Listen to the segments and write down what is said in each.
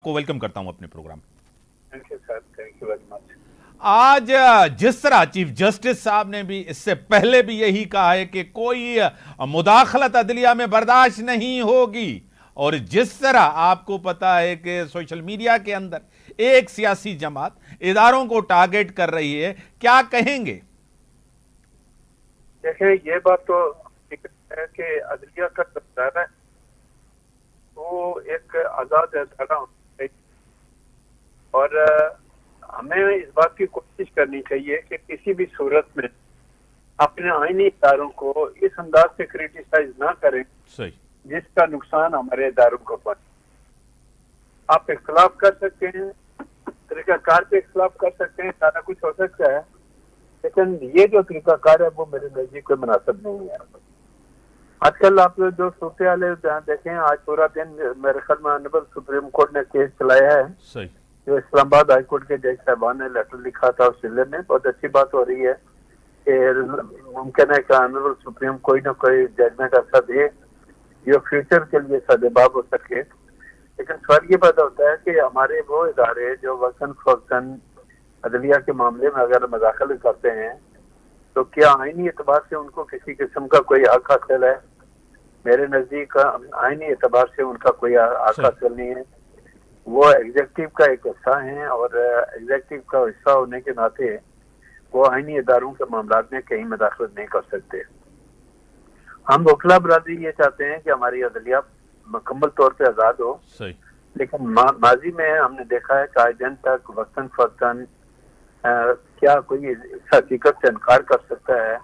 आपको वेलकम करता हूं अपने प्रोग्राम में। Thank you sir, thank you very much. आज जिस तरह चीफ जस्टिस साहब ने भी इससे पहले भी यही कहा है कि कोई मुदाखलत अदलिया में बर्दाश्त नहीं होगी, और जिस तरह आपको पता है कि सोशल मीडिया के अंदर एक सियासी जमात इदारों को टारगेट कर रही है, क्या कहेंगे? देखिए, ये बात तो है कि अदलिया का अदारा है वो एक आजाद अदारा होना चाहिए, और हमें इस बात की कोशिश करनी चाहिए कि किसी भी सूरत में अपने आईनी इदारों को इस अंदाज से क्रिटिसाइज ना करें सही, जिसका नुकसान हमारे इदारों को पहुंचे। आप इख्तलाफ कर सकते हैं, तरीकाकार पे इख्तलाफ कर सकते हैं, सारा कुछ हो सकता है, लेकिन ये जो तरीकाकार है वो मेरे नजदीक कोई मुनासिब नहीं है। आजकल आप जो सूरत हाल है देखें, आज पूरा दिन मेरे ख्याल में ऑनरेबल सुप्रीम कोर्ट ने केस चलाया है सही, जो इस्लामाबाद हाई कोर्ट के जज साहबान ने लेटर लिखा था उस जिले में। बहुत अच्छी बात हो रही है कि मुमकिन है कि ऑनरेबल सुप्रीम कोई ना कोई जजमेंट ऐसा दे जो फ्यूचर के लिए सदेबाब हो सके। लेकिन सवाल ये पैदा होता है कि हमारे वो इदारे जो वक्तन फवक्तन अदलिया के मामले में अगर मदाखलत करते हैं तो क्या आईनी एतबार से उनको किसी किस्म का कोई हक हासिल है? मेरे नजदीक आईनी एतबार से उनका कोई हक हासिल नहीं है। वो एग्जेक्टिव का एक हिस्सा है, और एग्जेक्टिव का हिस्सा होने के नाते वो आईनी इदारों के मामला में कहीं मदाखलत नहीं कर सकते। हम वकला बरादरी ये चाहते हैं कि हमारी अदलिया मुकम्मल तौर पे आज़ाद हो, लेकिन माजी में हमने देखा है कि आज दिन तक वक्तन फवक्तन क्या कोई इस हकीकत से इनकार कर सकता है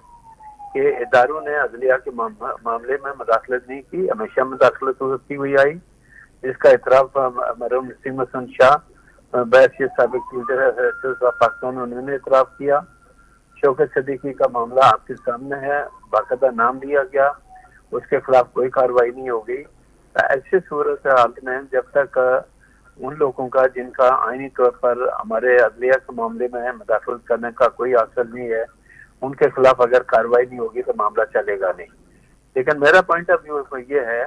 कि इदारों ने अदलिया के मामले में मदाखलत नहीं की? हमेशा मदाखलत होती हुई आई, जिसका इतराफ मरहूम नसीम हसन शाह बैरिस्टर साबिक पाकिस्तान उन्होंने इतराफ किया। शौकत सिद्दीकी का मामला आपके सामने है, बाकायदा नाम लिया गया, उसके खिलाफ कोई कार्रवाई नहीं हो गई। ऐसे सूरत हाल में जब तक उन लोगों का जिनका आईनी तौर पर हमारे अदलिया के मामले में मदाखलत करने का कोई हासिल नहीं है, उनके खिलाफ अगर कार्रवाई नहीं होगी तो मामला चलेगा नहीं। लेकिन मेरा पॉइंट ऑफ व्यू ये है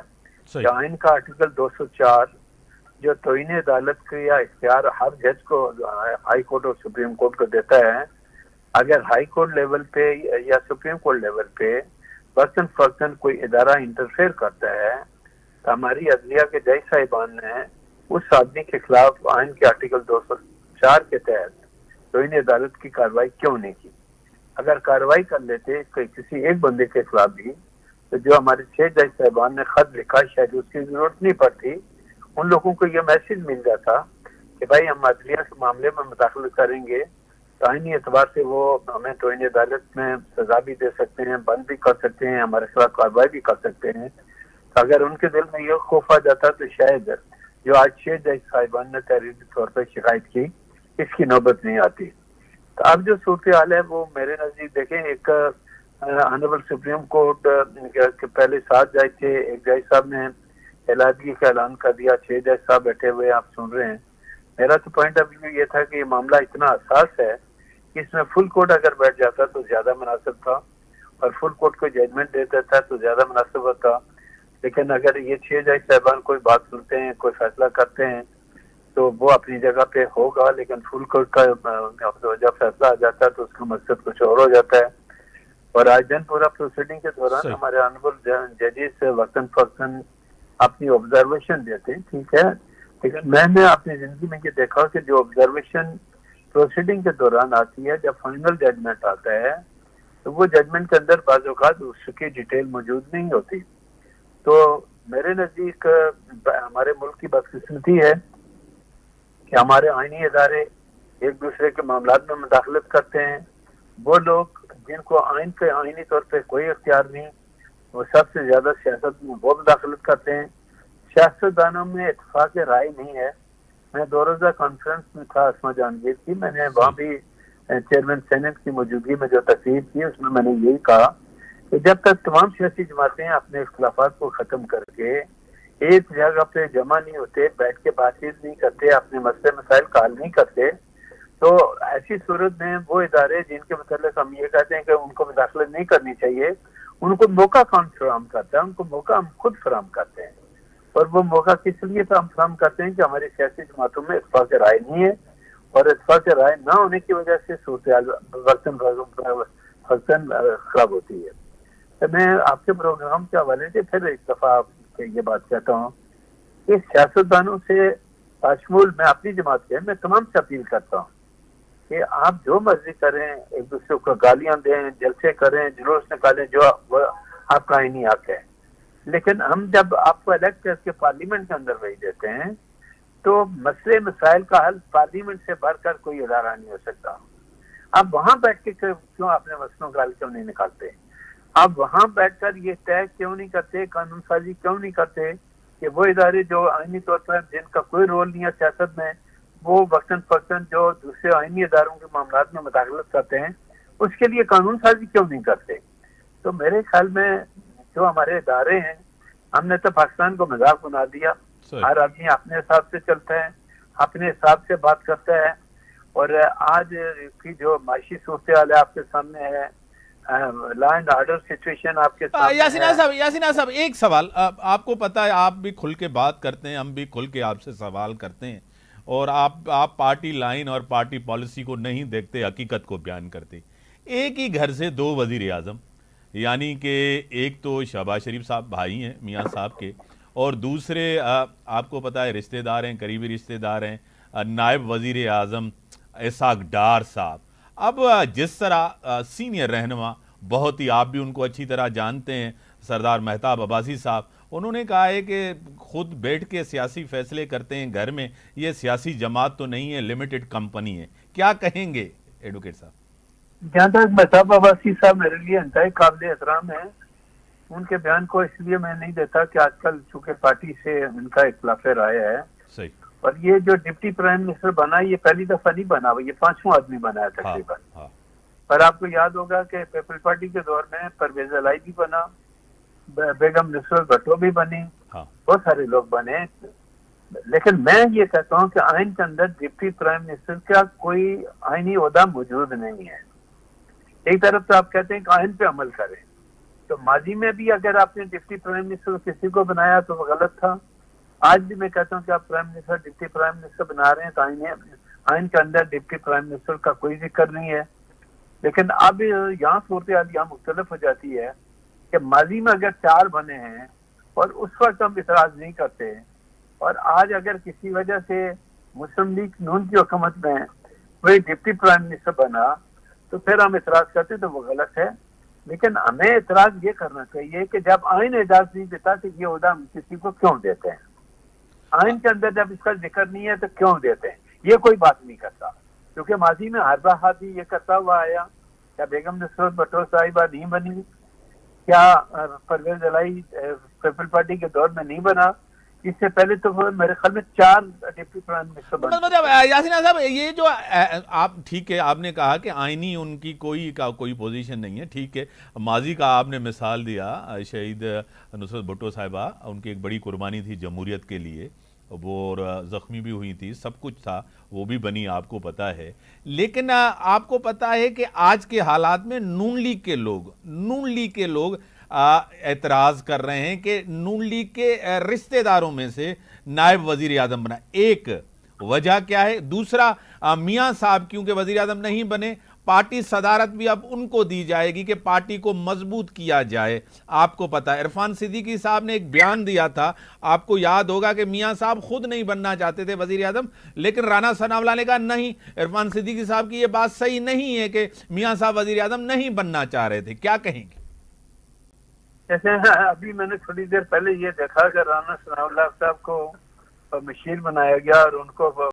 कि आइन का आर्टिकल 204 जो तौहीन अदालत का इख्तियार हर जज को हाई कोर्ट और सुप्रीम कोर्ट को देता है, अगर हाई कोर्ट लेवल पे या सुप्रीम कोर्ट लेवल पे वक्तन फवक्तन कोई इदारा इंटरफेयर करता है तो हमारी अदलिया के जज साहिबान ने उस आदमी के खिलाफ आइन के आर्टिकल 204 के तहत तौहीन अदालत की कार्रवाई क्यों नहीं की? अगर कार्रवाई कर लेते किसी एक बंदे के खिलाफ भी, तो जो हमारे 6 जज साहिबान ने खत लिखा शायद उसकी जरूरत नहीं पड़ती, उन लोगों को यह मैसेज मिल जाता कि भाई हम अदलिया के मामले में मुदाखलत करेंगे तो आईनी एतबार से वो हमें तौहीन अदालत में सजा भी दे सकते हैं, बंद भी कर सकते हैं, हमारे खिलाफ कार्रवाई भी कर सकते हैं। तो अगर उनके दिल में यह खौफ आ जाता तो शायद जो आज 6 जज साहिबान ने तहरीरी तौर पर शिकायत की, इसकी नौबत नहीं आती। तो अब जो सूरत हाल है वो मेरे नजदीक देखें, एक ऑनरेबल सुप्रीम कोर्ट के पहले 7 जज थे, एक जज साहब ने एलादगी का ऐलान कर दिया, 6 जज साहब बैठे हुए आप सुन रहे हैं। मेरा तो पॉइंट ऑफ व्यू ये था कि ये मामला इतना हसास है कि इसमें फुल कोर्ट अगर बैठ जाता तो ज्यादा मुनासिब था, और फुल कोर्ट को जजमेंट दे देता तो ज्यादा मुनासिब होता। लेकिन अगर ये 6 जज साहबान कोई बात सुनते हैं, कोई फैसला करते हैं, तो वो अपनी जगह पे होगा, लेकिन फुल कोर्ट का जब फैसला आ जाता है तो उसका मकसद कुछ और हो जाता है। और आज दिन पूरा प्रोसीडिंग के दौरान हमारे ऑनरेबल जजेस वक्तन फवक्तन अपनी ऑब्जर्वेशन देते हैं, ठीक है, लेकिन मैंने अपनी जिंदगी में ये देखा कि जो ऑब्जर्वेशन प्रोसीडिंग के दौरान आती है, जब फाइनल जजमेंट आता है तो वो जजमेंट के अंदर बाज़ औक़ात उसकी डिटेल मौजूद नहीं होती। तो मेरे नज़दीक हमारे मुल्क की बदकिस्मती है कि हमारे आईनी इदारे एक दूसरे के मामला में मुदाखलत करते हैं। वो लोग जिनको आइन के आईनी तौर पर कोई इख्तियार नहीं, वो सबसे ज्यादा सियासत में वो मुदाखलत करते हैं। सियासतदानों में इत्तेफाक राय नहीं है। मैं 2 रोज़ा कॉन्फ्रेंस में था असमा जहांगीर की, मैंने वहाँ भी चेयरमैन सेनेट की मौजूदगी में जो तकरीर की उसमें मैंने यही कहा कि जब तक तमाम सियासी जमातें अपने इख्तिलाफात को ख़त्म करके एक जगह पे जमा नहीं होते, बैठ के बातचीत नहीं करते, अपने मसले मसाइल का हल नहीं करते, तो ऐसी सूरत में वो इदारे जिनके मतलब हम ये कहते हैं कि उनको मुदाखलत नहीं करनी चाहिए, उनको मौका कौन फराहम करता है? उनको मौका हम खुद फराहम करते हैं। और वो मौका किस लिए हम फ्राहम करते हैं कि हमारी सियासी जमातों में इत्तेफाक राय नहीं है, और इत्तेफाक राय ना होने की वजह से सूरत वक्तन खराब होती है। तो मैं आपके प्रोग्राम के हवाले से फिर एक दफा आपसे ये बात कहता हूँ कि सियासतदानों से बाशमूल मैं अपनी जमात के मैं तमाम से अपील करता हूँ कि आप जो मर्जी करें, एक दूसरे को गालियां दें, जलसे करें, जुलूस निकालें, जो आपका आईनी हक है, लेकिन हम जब आपको इलेक्ट करके पार्लियामेंट के अंदर भेज देते हैं तो मसले मसाइल का हल पार्लियामेंट से बढ़कर कोई इदारा नहीं हो सकता। आप वहां बैठ के क्यों अपने मसलों का हल क्यों नहीं निकालते? आप वहां बैठकर ये तय क्यों नहीं करते, कानून साजी क्यों नहीं करते कि वो इदारे जो आईनी तौर पर जिनका कोई रोल नहीं है सियासत में, वो वक्तन फक्तन जो दूसरे आईनी इदारों के मामला में मुदाखलत करते हैं, उसके लिए कानून साजी क्यों नहीं करते? तो मेरे ख्याल में जो हमारे इदारे हैं, हमने तो पाकिस्तान को मजाक बना दिया। हर आदमी अपने हिसाब से चलता है, अपने हिसाब से बात करता है, और आज की जो माशी सूरत हाल है आपके सामने है, लॉ एंड ऑर्डर सिचुएशन आपके सामने यासीन साहब एक सवाल, आपको पता है आप भी खुल के बात करते हैं, हम भी खुल के आपसे सवाल करते हैं, और आप पार्टी लाइन और पार्टी पॉलिसी को नहीं देखते, हकीकत को बयान करते। एक ही घर से दो वजीर आजम, यानी कि एक तो शहबाज शरीफ साहब भाई हैं मियां साहब के, और दूसरे आपको पता है रिश्तेदार हैं, करीबी रिश्तेदार हैं, नायब वजीर आजम इसाक डार साहब। अब जिस तरह सीनियर रहनुमा, बहुत ही आप भी उनको अच्छी तरह जानते हैं, सरदार मेहताब अब्बासी साहब, उन्होंने कहा है कि खुद बैठ के सियासी फैसले करते हैं घर में, ये सियासी जमात तो नहीं है, लिमिटेड कंपनी है। क्या कहेंगे एडवोकेट साहब? जहाँ तक मेहताब अब्बासी साहब मेरे लिए इंतहाई काबिल एहतराम है, उनके बयान को इसलिए मैं नहीं देता कि आजकल चूंकि पार्टी से उनका इख्तिलाफ राय है। सही। और ये जो डिप्टी प्राइम मिनिस्टर बना, ये पहली दफा नहीं बना, ये 5वां आदमी बना है तकरीबन। हाँ। पर आपको याद होगा कि पीपल्स पार्टी के दौर में परवेज अलाई भी बना, बेगम नुसरत भट्टो भी बनी, बहुत सारे लोग बने। लेकिन मैं ये कहता हूँ कि आइन के अंदर डिप्टी प्राइम मिनिस्टर का कोई आइनी ओहदा मौजूद नहीं है। एक तरफ तो आप कहते हैं कि आइन पे अमल करें, तो माजी में भी अगर आपने डिप्टी प्राइम मिनिस्टर किसी को बनाया तो वो गलत था। आज भी मैं कहता हूँ कि आप prime minister deputy prime minister बना रहे हैं तो आइन के अंदर डिप्टी प्राइम मिनिस्टर का कोई जिक्र नहीं है। लेकिन अब यहाँ सूरत हाल यहाँ मुख्तलिफ हो जाती है कि माजी में अगर 4 बने हैं और उस वक्त हम इतराज नहीं करते, और आज अगर किसी वजह से मुस्लिम लीग नून की हुकूमत में वही डिप्टी प्राइम मिनिस्टर बना तो फिर हम इतराज करते तो वो गलत है। लेकिन हमें इतराज ये करना चाहिए कि जब आइन इजाजत नहीं देता तो ये ओहदा हम किसी को क्यों देते हैं? आइन के अंदर जब इसका जिक्र नहीं है तो क्यों देते हैं? ये कोई बात नहीं करता, क्योंकि माजी में हर बार भी ये करता हुआ आया। क्या बेगम नुसरत भट्टो साहिबा नहीं बनी? क्या परवेज अलाई पीपल्स पार्टी के दौर में नहीं बना? इससे पहले तो मेरे ख्याल में 4 डिप्टी प्राइम मिनिस्टर बने। मतलब यासीन साहब, ये जो आप ठीक है, आपने कहा कि आईनी उनकी कोई पोजीशन नहीं है, ठीक है। माजी का आपने मिसाल दिया, शहीद नुसरत भुट्टो साहिबा, उनकी एक बड़ी कुर्बानी थी जमहूरियत के लिए, वो और ज़ख्मी भी हुई थी, सब कुछ था, वो भी बनी, आपको पता है। लेकिन आपको पता है कि आज के हालात में नून लीग के लोग एतराज़ कर रहे हैं कि नून लीग के रिश्तेदारों में से नायब वजीर आजम बना। एक वजह क्या है? दूसरा, मियां साहब क्योंकि वजीर आजम नहीं बने, पार्टी सदारत भी अब उनको दी जाएगी कि पार्टी को मजबूत किया जाए। आपको पता है इरफान सिद्दीकी साहब ने एक बयान दिया था, आपको याद होगा कि मियां साहब खुद नहीं बनना चाहते थे वजीर आजम, लेकिन राना सनाउल्लाह ने कहा नहीं, इरफान सिद्दीकी साहब की यह बात सही नहीं है कि मियां साहब वजीर आजम नहीं बनना चाह रहे थे। क्या कहेंगे? जैसे अभी मैंने थोड़ी देर पहले ये देखा कि राना सनाउल्लाह साहब को मशीर बनाया गया और उनको